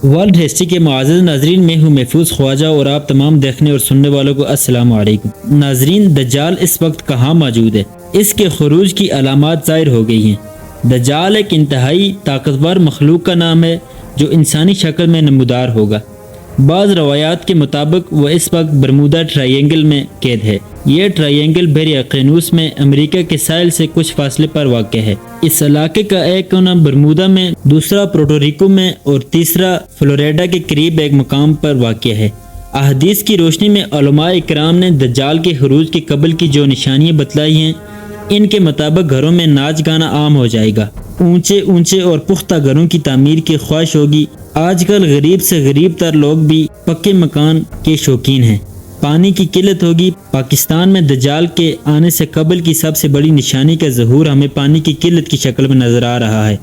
World history کے معزز ناظرین، میں ہوں محفوظ خواجہ اور آپ تمام دیکھنے اور سننے والوں کو السلام علیکم۔ ناظرین، دجال اس وقت کہاں موجود ہے؟ اس کے خروج کی علامات ظاہر ہو گئی ہیں۔ دجال ایک انتہائی طاقتور مخلوق کا نام ہے جو انسانی شکل میں نمودار ہوگا۔ بعض روایات کے مطابق وہ اس وقت برمودا ٹرائی اینگل میں قید ہے۔ یہ ٹرائی اینگل بحر اقیانوس میں امریکہ کے ساحل سے کچھ فاصلے پر واقع ہے۔ اس علاقے کا ایک کونا برمودا میں، دوسرا پورٹوریکو میں اور تیسرا فلوریڈا کے قریب ایک مقام پر واقع ہے۔ احادیث کی روشنی میں علماء اکرام نے دجال کے خروج کے قبل کی جو نشانیاں بتلائی ہیں، ان کے مطابق گھروں میں ناچ گانا عام ہو جائے گا، اونچے اور پختہ گھروں کی تعمیر کی خواہش ہوگی۔ آج کل غریب سے غریب تر لوگ بھی پکے مکان کے شوقین ہیں۔ پانی کی قلت ہوگی۔ پاکستان میں دجال کے آنے سے قبل کی سب سے بڑی نشانی کا ظہور ہمیں پانی کی قلت کی شکل میں نظر آ رہا ہے۔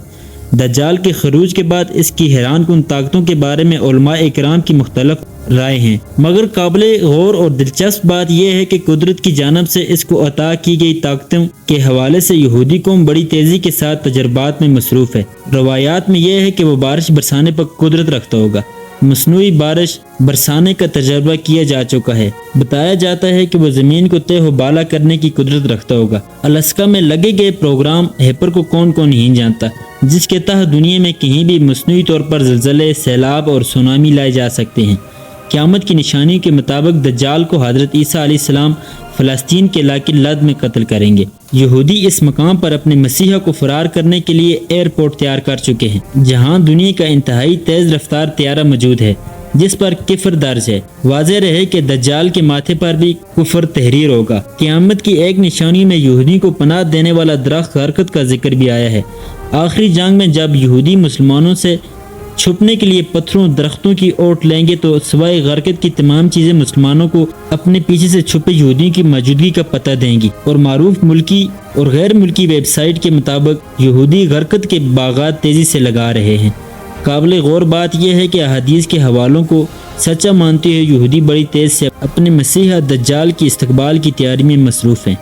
دجال کے خروج کے بعد اس کی حیران کن طاقتوں کے بارے میں علماء اکرام کی مختلف رائے ہیں، مگر قابل غور اور دلچسپ بات یہ ہے کہ قدرت کی جانب سے اس کو عطا کی گئی طاقتوں کے حوالے سے یہودی قوم بڑی تیزی کے ساتھ تجربات میں مصروف ہے۔ روایات میں یہ ہے کہ وہ بارش برسانے پر قدرت رکھتا ہوگا۔ مصنوعی بارش برسانے کا تجربہ کیا جا چکا ہے۔ بتایا جاتا ہے کہ وہ زمین کو تہ و بالا کرنے کی قدرت رکھتا ہوگا۔ الاسکا میں لگے گئے پروگرام ہیپر کو کون نہیں جانتا، جس کے تحت دنیا میں کہیں بھی مصنوعی طور پر زلزلے، سیلاب اور سونامی لائے جا سکتے ہیں۔ قیامت کی نشانی کے مطابق دجال کو حضرت عیسیٰ علیہ السلام فلسطین کے علاقے لد میں قتل کریں گے۔ یہودی اس مقام پر اپنے مسیحا کو فرار کرنے کے لیے ایئرپورٹ تیار کر چکے ہیں، جہاں دنیا کا انتہائی تیز رفتار طیارہ موجود ہے جس پر کفر درج ہے۔ واضح رہے کہ دجال کے ماتھے پر بھی کفر تحریر ہوگا۔ قیامت کی ایک نشانی میں یہودی کو پناہ دینے والا درخت غرقت کا ذکر بھی آیا ہے۔ آخری جنگ میں جب یہودی مسلمانوں سے چھپنے کے لیے پتھروں درختوں کی اوٹ لیں گے تو سوائے غرقت کی تمام چیزیں مسلمانوں کو اپنے پیچھے سے چھپے یہودیوں کی موجودگی کا پتہ دیں گی۔ اور معروف ملکی اور غیر ملکی ویب سائٹ کے مطابق یہودی غرقت کے باغات تیزی سے لگا رہے ہیں۔ قابل غور بات یہ ہے کہ احادیث کے حوالوں کو سچا مانتے ہوئے یہودی بڑی تیز سے اپنے مسیحا دجال کی استقبال کی تیاری میں مصروف ہیں۔